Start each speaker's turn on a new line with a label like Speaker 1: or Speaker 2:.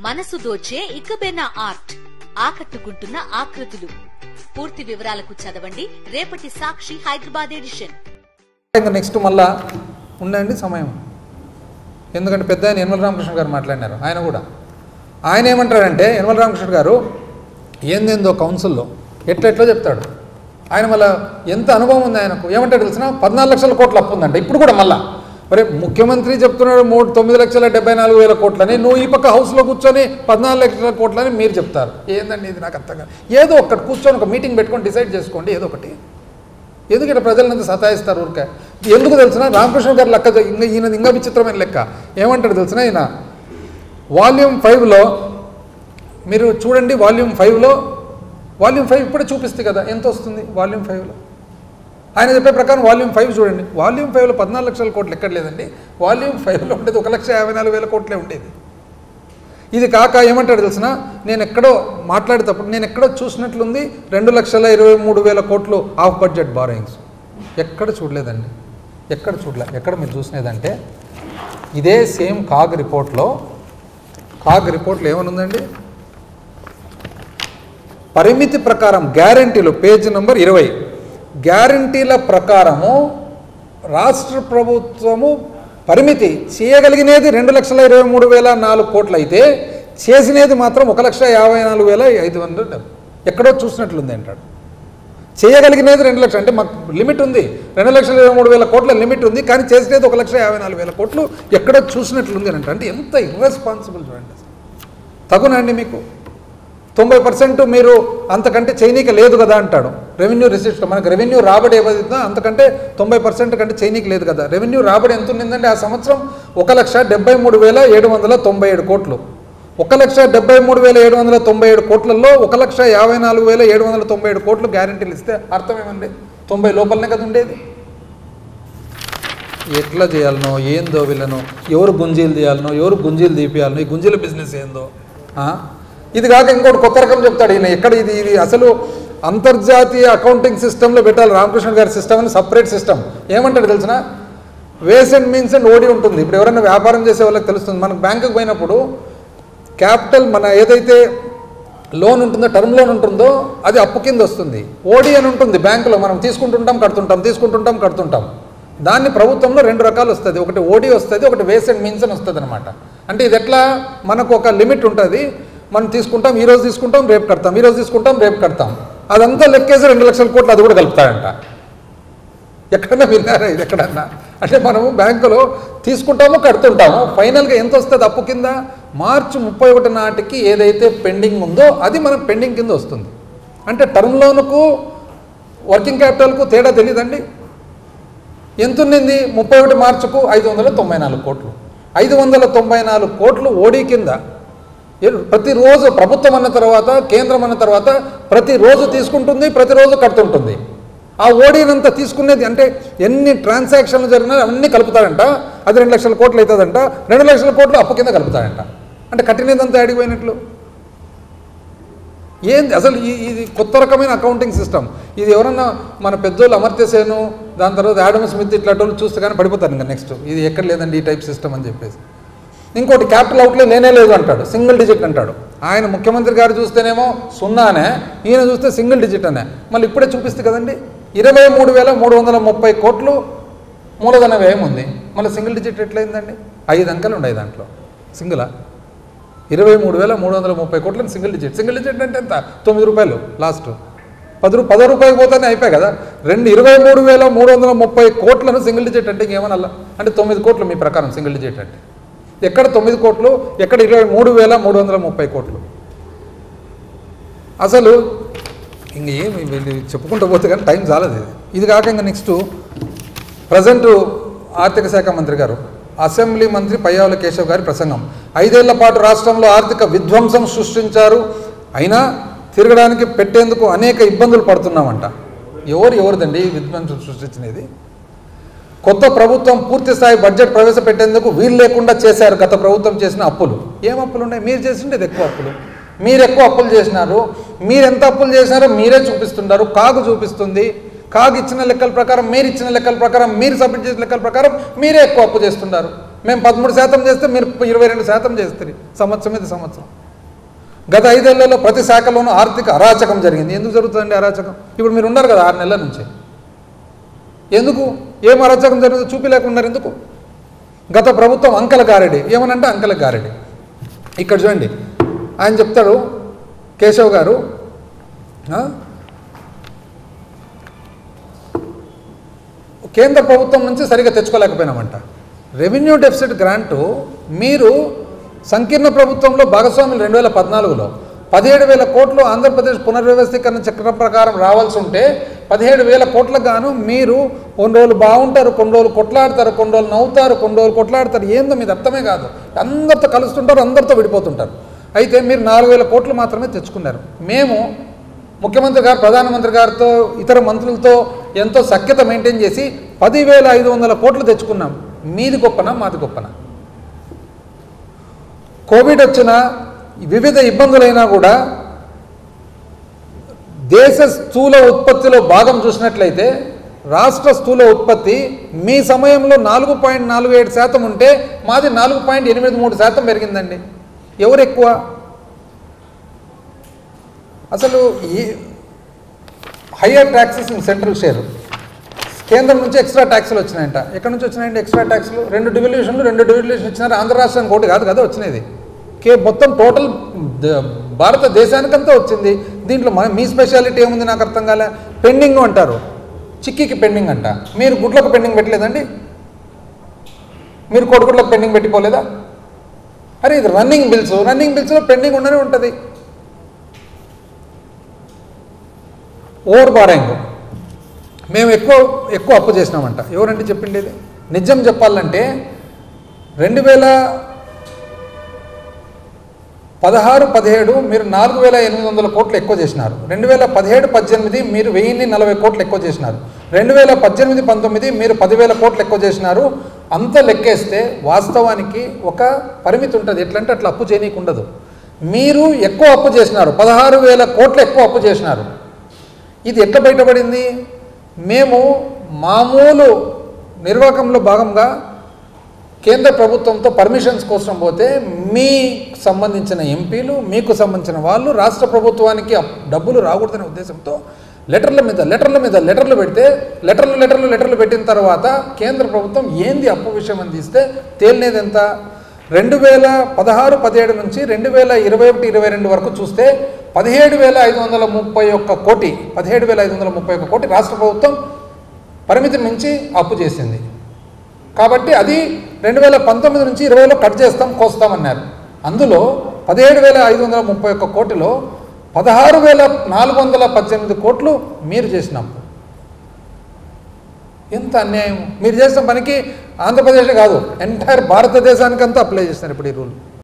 Speaker 1: మనసు దోచే ఇకబెనా ఆర్ట్, ఆకట్టుకుంటున్న ఆకృతులు. పూర్తి వివరాలకు చదవండి రేపటి సాక్షి హైదరాబాద్ ఎడిషన్.
Speaker 2: నెక్స్ట్ మళ్ళా ఉండండి సమయం, ఎందుకంటే పెద్ద ఆయన యనమల రామకృష్ణ గారు మాట్లాడినారు. ఆయన ఏమంటాడంటే, యనమల రామకృష్ణ గారు ఏందేందో కౌన్సిల్లో ఎట్లెట్లో చెప్తాడు. ఆయన మళ్ళీ ఎంత అనుభవం ఉంది ఆయనకు. ఏమంటాడు తెలిసిన, 14 లక్షల కోట్ల అప్పు ఉందంట ఇప్పుడు కూడా. మళ్ళా మరి ముఖ్యమంత్రి చెప్తున్నాడు 9,74,000 కోట్లని, నువ్వు ఈ పక్క హౌస్లో కూర్చొని 14 లక్షల కోట్లని మీరు చెప్తారు. ఏందండి ఇది నాకు అర్థం కాదు. ఏదో ఒక్కటి కూర్చొని ఒక మీటింగ్ పెట్టుకొని డిసైడ్ చేసుకోండి ఏదో ఒకటి. ఎందుకంటే ప్రజలంతా సతాయిస్తారు ఊరికే. ఎందుకు తెలిసిన, రామకృష్ణ గారు లెక్క ఈయన ఇంకా విచిత్రమైన లెక్క. ఏమంటాడు తెలిసిన, ఈయన వాల్యూమ్ 5లో మీరు చూడండి. వాల్యూమ్ 5 ఇప్పుడే చూపిస్తుంది కదా ఎంత వస్తుంది వాల్యూమ్ 5లో. ఆయన చెప్పే ప్రకారం వాల్యూమ్ 5 చూడండి. వాల్యూమ్ 5లో 14 లక్షల కోట్లు ఎక్కడ లేదండి. వాల్యూమ్ 5లో ఉండేది 1,54,000 కోట్లే ఉండేది. ఇది కాక ఏమంటాడు తెలిసిన, నేను ఎక్కడో మాట్లాడేటప్పుడు నేను ఎక్కడో చూసినట్లుంది 2,23,000 కోట్లు ఆఫ్ బడ్జెట్ బారోయింగ్స్. ఎక్కడ చూడలేదండి, ఎక్కడ చూడలే. ఎక్కడ మీరు చూసినదంటే ఇదే సేమ్ కాగ్ రిపోర్ట్లో ఏమనుందండి, పరిమితి ప్రకారం గ్యారంటీలు పేజ్ నెంబర్ 20. గ్యారంటీల ప్రకారము రాష్ట్ర ప్రభుత్వము పరిమితి చేయగలిగినది 2,23,004 కోట్లు అయితే చేసినది మాత్రం 1,54,500. ఎక్కడో చూసినట్లుంది అంటాడు. చేయగలిగినది 2 లక్షలు అంటే మాకు లిమిట్ ఉంది, 2,23,000 కోట్ల లిమిట్ ఉంది, కానీ చేసినది 1,54,000 కోట్లు ఎక్కడో చూసినట్లుంది అని అంటే ఎంత ఇర్రెస్పాన్సిబుల్ చూడండి. తగునండి మీకు 90% మీరు అంతకంటే చేయనీకి లేదు కదా అంటాడు. రెవెన్యూ రిసిప్ట్స్ మనకు రెవెన్యూ రాబడి ఏదైతుందో అంతకంటే 90% కంటే చేయనీకి లేదు కదా. రెవెన్యూ రాబడి ఎంత ఉండిందంటే ఆ సంవత్సరం 1,73,797 కోట్లు. 1,73,797 కోట్లలో 1,54,797 కోట్లు గ్యారెంటీలు ఇస్తే అర్థం ఏమండి, 90 లోపలనే కదా ఉండేది. ఎట్లా చేయాలనో ఏందో వీళ్ళనో, ఎవరు గుంజీలు తీయాలనో ఎవరు గుంజీలు తీపియాలనో, ఈ గుంజీల బిజినెస్ ఏందో. ఇది కాక ఇంకోటి కొత్త రకం చెప్తాడు ఈయన. ఎక్కడ ఇది అసలు అంతర్జాతీయ అకౌంటింగ్ సిస్టంలో పెట్టాలి రామకృష్ణ గారి సిస్టమ్ అని, సపరేట్ సిస్టమ్. ఏమంటాడు తెలిసిన, వేస్ అండ్ మీన్స్ అండ్ ఓడి ఉంటుంది. ఇప్పుడు ఎవరైనా వ్యాపారం చేసే వాళ్ళకి తెలుస్తుంది. మనకు బ్యాంకుకి పోయినప్పుడు క్యాపిటల్ మన ఏదైతే లోన్ ఉంటుందో, టర్మ్ లోన్ ఉంటుందో అది అప్పు కింద వస్తుంది. ఓడి అని ఉంటుంది బ్యాంకులో, మనం తీసుకుంటుంటాం కడుతుంటాం. దాన్ని ప్రభుత్వంలో 2 రకాలు వస్తుంది. ఒకటి ఓడి వస్తుంది, ఒకటి వేస్ అండ్ మీన్స్ అని వస్తుంది అనమాట. అంటే ఇది ఎట్లా, మనకు ఒక లిమిట్ ఉంటుంది. మనం తీసుకుంటాం, ఈరోజు తీసుకుంటాం రేపు కడతాం, ఈరోజు తీసుకుంటాం రేపు కడతాం. అదంతా లెక్కేసి 2 లక్షల కోట్లు అది కూడా కలుపుతాడంట. ఎక్కడన్నా విన్నారా ఇది ఎక్కడన్నా? అంటే మనము బ్యాంకులో తీసుకుంటాము కడుతుంటాము, ఫైనల్గా ఎంత వస్తుంది అప్పు కింద, మార్చి 31 నాటికి ఏదైతే పెండింగ్ ఉందో అది మనకు పెండింగ్ కింద వస్తుంది. అంటే టర్మ్ లోన్కు వర్కింగ్ క్యాపిటల్కు తేడా తెలియదండి. ఎంత ఉన్నింది 31 మార్చుకు 594 కోట్లు. 594 కోట్లు ఓడీ కింద. ప్రతిరోజు ప్రభుత్వం అన్న తర్వాత, కేంద్రం అన్న తర్వాత ప్రతిరోజు తీసుకుంటుంది, ప్రతిరోజు కడుతుంటుంది. ఆ ఓడీనంతా తీసుకునేది అంటే ఎన్ని ట్రాన్సాక్షన్లు జరిగినా అన్నీ కలుపుతాడంట. అది 2 లక్షల కోట్లు అవుతుందంట. 2 లక్షల కోట్లు అప్పు కింద కలుపుతాడంట. అంటే కట్టినదంతా అడిగిపోయినట్లు. ఏంది అసలు ఇది కొత్త రకమైన అకౌంటింగ్ సిస్టమ్. ఇది ఎవరన్నా మన పెద్దోళ్ళు అమర్త్య సేను, దాని తర్వాత ఆడమ్ స్మిత్ ఇట్లాంటి వాళ్ళు చూస్తే కానీ పడిపోతారు. ఇంకా నెక్స్ట్ ఇది ఎక్కడ లేదండి ఈ టైప్ సిస్టమ్ అని చెప్పేసి. ఇంకోటి క్యాపిటల్ అవుట్లే లేనే లేదు అంటాడు, సింగిల్ డిజిట్ అంటాడు. ఆయన ముఖ్యమంత్రి గారు చూస్తేనేమో 0 ఈయన చూస్తే సింగిల్ డిజిట్ అనే. మళ్ళీ ఇప్పుడే చూపిస్తుంది కదండి, 23,330 కోట్లు మూలధన వ్యయం ఉంది. మళ్ళీ సింగిల్ డిజిట్ ఎట్లయిందండి? 5 అంకెలు ఉన్నాయి దాంట్లో. సింగిలా 23,330 కోట్లని సింగిల్ డిజిట్ అంటే ఎంత? 9 రూపాయలు లాస్ట్. 10 రూపాయలు పోతానే అయిపోయాయి కదా. 23,330 కోట్లను సింగిల్ డిజిట్ అంటే ఇంకేమన్నా అంటే 9 కోట్లు మీ ప్రకారం సింగిల్ డిజిట్ అంటే. ఎక్కడ 9 కోట్లు, ఎక్కడ 23,330 కోట్లు? అసలు ఇంక ఏమి చెప్పుకుంటూ పోతే కానీ టైం చాలదు. ఇది కాక ఇంకా నెక్స్ట్ ప్రజెంట్ ఆర్థిక శాఖ మంత్రి గారు, అసెంబ్లీ మంత్రి పయ్యావుల కేశవ్ గారి ప్రసంగం. 5 ఏళ్ల పాటు రాష్ట్రంలో ఆర్థిక విధ్వంసం సృష్టించారు, అయినా తిరగడానికి పెట్టేందుకు అనేక ఇబ్బందులు పడుతున్నామంట. ఎవరిదండి విధ్వంసం సృష్టించినది? కొత్త ప్రభుత్వం పూర్తి స్థాయి బడ్జెట్ ప్రవేశపెట్టేందుకు వీలు లేకుండా చేశారు గత ప్రభుత్వం చేసిన అప్పులు. ఏం అప్పులు ఉన్నాయి? మీరు చేసిండేది ఎక్కువ అప్పులు. మీరు ఎక్కువ అప్పులు చేసినారు. మీరు ఎంత అప్పులు చేసినారో మీరే చూపిస్తున్నారు. కాగు చూపిస్తుంది. కాగ్ ఇచ్చిన లెక్కల ప్రకారం, మీరు ఇచ్చిన లెక్కల ప్రకారం, మీరు సబ్మిట్ చేసిన లెక్కల ప్రకారం మీరే ఎక్కువ అప్పు చేస్తున్నారు. మేము 13% చేస్తే మీరు 22% చేస్తారు సంవత్సరం మీద సంవత్సరం. గత 5 ఏళ్లలో ప్రతి శాఖలోనూ ఆర్థిక అరాచకం జరిగింది. ఎందుకు జరుగుతుందండి అరాచకం? ఇప్పుడు మీరు ఉన్నారు కదా 6 నెలల నుంచి, ఎందుకు ఏం అరాచకం జరిగిందో చూపిలేకున్నారు ఎందుకు? గత ప్రభుత్వం అంకల గారెడి, ఏమనంటే అంకల గారెడి. ఇక్కడ చూడండి, ఆయన చెప్తాడు కేశవ్ గారు, కేంద్ర ప్రభుత్వం నుంచి సరిగ్గా తెచ్చుకోలేకపోయినామంట. రెవెన్యూ డెఫిసిట్ గ్రాంటు మీరు సంకీర్ణ ప్రభుత్వంలో భాగస్వాములు 2014లో 17,000 కోట్లు ఆంధ్రప్రదేశ్ పునర్వ్యవస్థీకరణ చక్రం ప్రకారం రావాల్సి ఉంటే 17,000 కోట్లకు గాను మీరు కొన్ని రోజులు బాగుంటారు, కొన్ని రోజులు కొట్లాడతారు, కొన్ని రోజులు నవ్వుతారు, కొన్ని రోజులు కొట్లాడతారు. ఏందో మీది అర్థమే కాదు. అందరితో కలుస్తుంటారు, అందరితో విడిపోతుంటారు. అయితే మీరు 4,000 కోట్లు మాత్రమే తెచ్చుకున్నారు. మేము ముఖ్యమంత్రి గారు ప్రధానమంత్రి గారితో ఇతర మంత్రులతో ఎంతో సఖ్యత మెయింటైన్ చేసి 10,500 కోట్లు తెచ్చుకున్నాం. మీది గొప్పనా మాది గొప్పనా? కోవిడ్ వచ్చిన వివిధ ఇబ్బందులైనా కూడా దేశ స్థూల ఉత్పత్తిలో భాగం చూసినట్లయితే రాష్ట్ర స్థూల ఉత్పత్తి మీ సమయంలో 4.47% ఉంటే మాది 4.83% పెరిగిందండి. ఎవరు ఎక్కువ? అసలు ఈ హయ్యర్ ట్యాక్సెస్ సెంట్రల్ షేర్, కేంద్రం నుంచి ఎక్స్ట్రా ట్యాక్సులు వచ్చినాయంట. ఎక్కడి నుంచి వచ్చినాయండి ఎక్స్ట్రా ట్యాక్సులు? 2 డివిల్యూషన్ ఇచ్చినారు. ఆంధ్ర రాష్ట్రానికి ఒకటి కాదు కదా వచ్చినది, మొత్తం టోటల్ భారతదేశానికంతా వచ్చింది. దీంట్లో మీ స్పెషాలిటీ ఏముంది నాకు అర్థం కాలే. పెండింగ్ అంటారు, చిక్కీకి పెండింగ్ అంట. మీరు గుడ్లకు పెండింగ్ పెట్టలేదండి? మీరు కోడిగుడ్లకు పెండింగ్ పెట్టిపోలేదా? అరే ఇది రన్నింగ్ బిల్స్లో పెండింగ్ ఉండనే ఉంటుంది. ఓవర్ బారింగ్, మేము ఎక్కువ అప్పు చేసినామంట. ఎవరంటే చెప్పిండేది? నిజం చెప్పాలంటే 2016-17 మీరు 4,800 కోట్లు ఎక్కువ చేసినారు. 2017-18 మీరు 1,040 కోట్లు ఎక్కువ చేసినారు. 2018-19 మీరు 10,000 కోట్లు ఎక్కువ చేసినారు. అంత లెక్కేస్తే వాస్తవానికి ఒక పరిమితి ఉంటుంది. ఎట్లంటే అట్లా అప్పు చేయనీకి ఉండదు. మీరు ఎక్కువ అప్పు చేసినారు, 16,000 కోట్లు ఎక్కువ అప్పు చేసినారు. ఇది ఎట్లా బయటపడింది? మేము మామూలు నిర్వాహకంలో భాగంగా కేంద్ర ప్రభుత్వంతో పర్మిషన్స్ కోసం పోతే మీకు సంబంధించిన ఎంపీలు, మీకు సంబంధించిన వాళ్ళు రాష్ట్ర ప్రభుత్వానికి డబ్బులు రాకూడదనే ఉద్దేశంతో లెటర్లు పెడితే లెటర్లు పెట్టిన తర్వాత కేంద్ర ప్రభుత్వం ఏంది అప్పు విషయం అని తీస్తే తేలినేది ఎంత? 2016-17 నుంచి 2021-22 వరకు చూస్తే 17,531 కోటి రాష్ట్ర ప్రభుత్వం పరిమితిని మించి అప్పు చేసింది. కాబట్టి అది 2019 నుంచి 20లో కట్ కోస్తామన్నారు. అందులో 17,531 కోటిలో 16,418 కోట్లు మీరు చేసిన అప్పు. ఎంత అన్యాయం! మీరు చేసిన పనికి ఆంధ్రప్రదేశ్ కాదు, ఎంటైర్ భారతదేశానికంతా అప్లై చేస్తున్నారు ఇప్పుడు ఈ రూల్.